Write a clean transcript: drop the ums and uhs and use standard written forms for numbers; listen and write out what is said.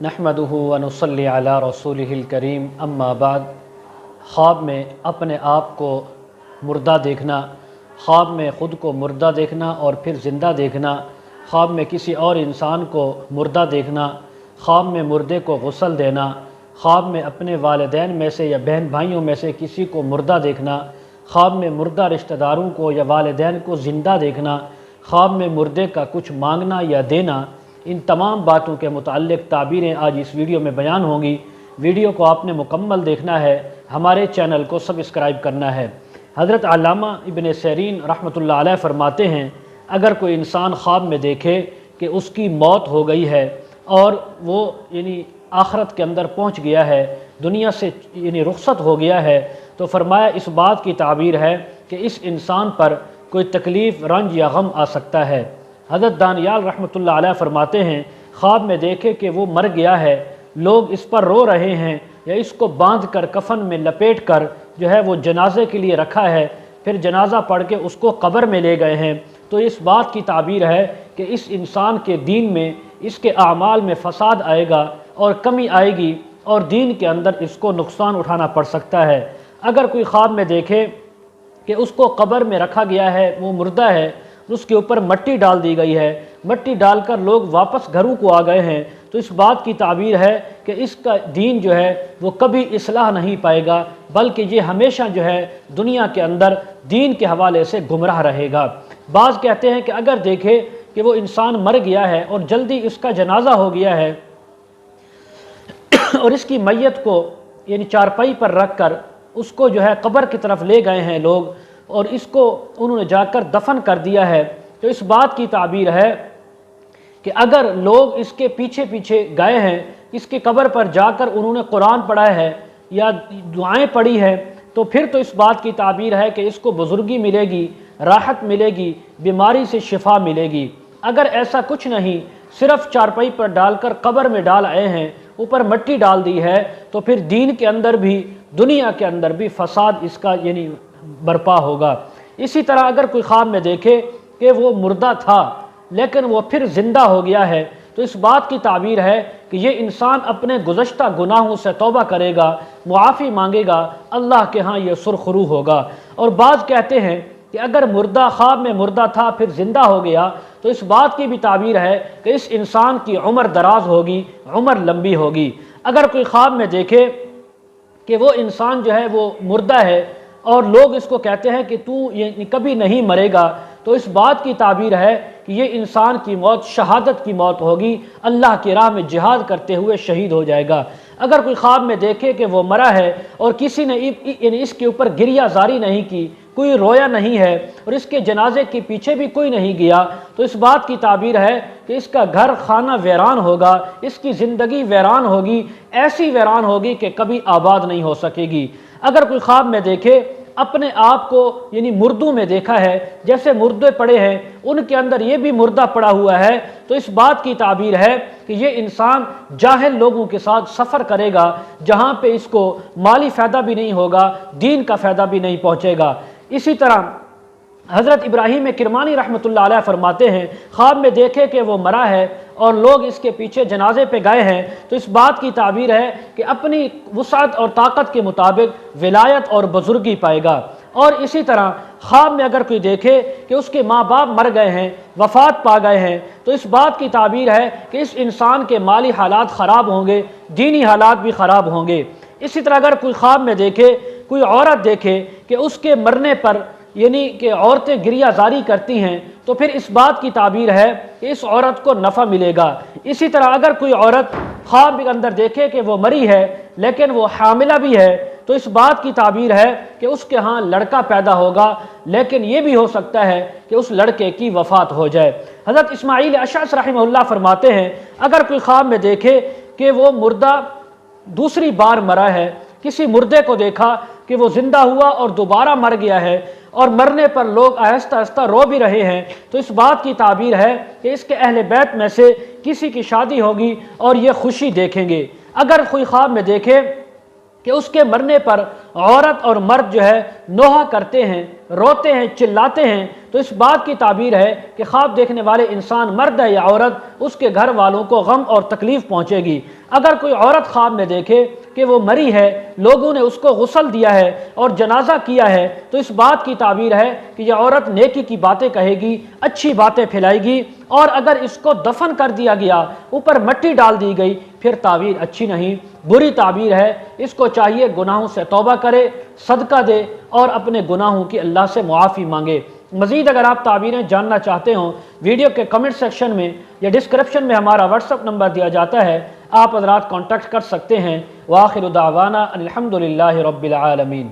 नहमदुहु व नुसल्ली अला रसूलिहिल करीम अम्मा बाद। ख्वाब में अपने आप को मुर्दा देखना, ख्वाब में ख़ुद को मुर्दा देखना और फिर ज़िंदा देखना, ख्वाब में किसी और इंसान को मुर्दा देखना, ख्वाब में मुर्दे को गुस्ल देना, ख्वाब में अपने वालिदैन में से या बहन भाइयों में से किसी को मुर्दा देखना, ख्वाब में मुर्दा रिश्तेदारों को या वालिदैन को ज़िंदा देखना, ख्वाब में मुर्दे का कुछ मांगना या देना, इन तमाम बातों के मुताल्लिक़ ताबीरें आज इस वीडियो में बयान होंगी। वीडियो को आपने मुकम्मल देखना है, हमारे चैनल को सब्सक्राइब करना है। हज़रत अल्लामा इब्न सीरीन रहमतुल्लाह अलैह फरमाते हैं, अगर कोई इंसान ख्वाब में देखे कि उसकी मौत हो गई है और वो यानी आखरत के अंदर पहुंच गया है, दुनिया से यानी रुखसत हो गया है, तो फरमाया इस बात की ताबीर है कि इस इंसान पर कोई तकलीफ़, रंज या गम आ सकता है। हज़रत दानियाल रहमतुल्लाह अलैह फरमाते हैं, ख्वाब में देखे कि वो मर गया है, लोग इस पर रो रहे हैं या इसको बांध कर कफन में लपेट कर जो है वो जनाजे के लिए रखा है, फिर जनाजा पढ़ के उसको कब्र में ले गए हैं, तो इस बात की ताबीर है कि इस इंसान के दीन में, इसके आमाल में फ़साद आएगा और कमी आएगी और दीन के अंदर इसको नुकसान उठाना पड़ सकता है। अगर कोई ख्वाब में देखे कि उसको कब्र में रखा गया है, वो मुर्दा है, उसके ऊपर मट्टी डाल दी गई है, मट्टी डालकर लोग वापस घरों को आ गए हैं, तो इस बात की ताबीर है कि इसका दीन जो है वो कभी इस्लाह नहीं पाएगा, बल्कि ये हमेशा जो है दुनिया के अंदर दीन के हवाले से गुमराह रहेगा। बाज़ कहते हैं कि अगर देखे कि वो इंसान मर गया है और जल्दी इसका जनाजा हो गया है और इसकी मैयत को यानी चारपाई पर रख कर उसको जो है कब्र की तरफ ले गए हैं लोग और इसको उन्होंने जाकर दफन कर दिया है, तो इस बात की ताबीर है कि अगर लोग इसके पीछे पीछे गए हैं, इसके कब्र पर जाकर उन्होंने कुरान पढ़ा है या दुआएं पढ़ी है, तो फिर तो इस बात की ताबीर है कि इसको बुजुर्गी मिलेगी, राहत मिलेगी, बीमारी से शिफा मिलेगी। अगर ऐसा कुछ नहीं, सिर्फ चारपाई पर डालकर कब्र में डाल आए हैं, ऊपर मट्टी डाल दी है, तो फिर दीन के अंदर भी, दुनिया के अंदर भी फसाद इसका यानी बर्पा होगा। इसी तरह अगर कोई ख्वाब में देखे कि वो मुर्दा था लेकिन वो फिर ज़िंदा हो गया है, तो इस बात की ताबीर है कि ये इंसान अपने गुज़श्ता गुनाहों से तौबा करेगा, मुआफ़ी मांगेगा, अल्लाह के यहाँ ये सुरखरू होगा। और बाज़ कहते हैं कि अगर मुर्दा ख्वाब में मुर्दा था फिर ज़िंदा हो गया, तो इस बात की भी ताबीर है कि इस इंसान की उम्र दराज होगी, उम्र लंबी होगी। अगर कोई ख्वाब में देखे कि वो इंसान जो है वो मुर्दा है और लोग इसको कहते हैं कि तू ये कभी नहीं मरेगा, तो इस बात की ताबीर है कि ये इंसान की मौत शहादत की मौत होगी, अल्लाह की राह में जिहाद करते हुए शहीद हो जाएगा। अगर कोई ख्वाब में देखे कि वो मरा है और किसी ने इसके ऊपर गिरिया जारी नहीं की, कोई रोया नहीं है और इसके जनाजे के पीछे भी कोई नहीं गया, तो इस बात की ताबीर है कि इसका घर खाना वैरान होगा, इसकी ज़िंदगी वैरान होगी, ऐसी वैरान होगी कि कभी आबाद नहीं हो सकेगी। अगर कोई ख्वाब में देखे अपने आप को यानी मुर्दों में देखा है, जैसे मुर्दे पड़े हैं उनके अंदर ये भी मुर्दा पड़ा हुआ है, तो इस बात की ताबीर है कि ये इंसान जाहिल लोगों के साथ सफ़र करेगा, जहाँ पे इसको माली फ़ायदा भी नहीं होगा, दीन का फ़ायदा भी नहीं पहुँचेगा। इसी तरह हज़रत इब्राहीम किरमानी रहमतुल्लाह अलैह फरमाते हैं, ख्वाब में देखे कि वो मरा है और लोग इसके पीछे जनाजे पे गए हैं, तो इस बात की ताबीर है कि अपनी वुसात और ताकत के मुताबिक विलायत और बुजुर्गी पाएगा। और इसी तरह ख्वाब में अगर कोई देखे कि उसके माँ बाप मर गए हैं, वफ़ात पा गए हैं, तो इस बात की ताबीर है कि इस इंसान के माली हालात ख़राब होंगे, दीनी हालात भी ख़राब होंगे। इसी तरह अगर कोई ख्वाब में देखे, कोई औरत देखे कि उसके मरने पर यानी कि औरतें गिरिया जारी करती हैं, तो फिर इस बात की ताबीर है कि इस औरत को नफ़ा मिलेगा। इसी तरह अगर कोई औरत ख्वाब के अंदर देखे कि वो मरी है लेकिन वो हामिला भी है, तो इस बात की ताबीर है कि उसके यहाँ लड़का पैदा होगा, लेकिन ये भी हो सकता है कि उस लड़के की वफ़ात हो जाए। हज़रत इस्माईल अशअस रहमतुल्लाह फरमाते हैं, अगर कोई ख्वाब में देखे कि वो मुर्दा दूसरी बार मरा है, किसी मुर्दे को देखा कि वो ज़िंदा हुआ और दोबारा मर गया है और मरने पर लोग आहिस्ता आहिस्ता रो भी रहे हैं, तो इस बात की ताबीर है कि इसके अहले बैत में से किसी की शादी होगी और ये खुशी देखेंगे। अगर कोई ख्वाब में देखे कि उसके मरने पर औरत और मर्द जो है नोहा करते हैं, रोते हैं, चिल्लाते हैं, तो इस बात की ताबीर है कि ख्वाब देखने वाले इंसान मर्द है या औरत, उसके घर वालों को गम और तकलीफ़ पहुँचेगी। اگر کوئی عورت خواب میں دیکھے کہ وہ مری ہے، لوگوں نے اس کو غسل دیا ہے اور جنازہ کیا ہے، تو اس بات کی تعبیر ہے کہ یہ عورت نیکی کی باتیں کہے گی، اچھی باتیں پھیلائے گی، اور اگر اس کو دفن کر دیا گیا، اوپر مٹی ڈال دی گئی، پھر تعبیر اچھی نہیں، بری تعبیر ہے۔ اس کو چاہیے گناہوں سے توبہ کرے، صدقہ دے اور اپنے گناہوں کی اللہ سے معافی مانگے۔ مزید اگر آپ تعبیریں جاننا چاہتے ہوں، ویڈیو کے کمنٹ سیکشن میں یا ڈسکرپشن میں ہمارا واٹس ایپ نمبر دیا جاتا ہے، آپ حضرات کانٹیکٹ کر سکتے ہیں۔ وآخر دعوانا الحمدللہ رب العالمین۔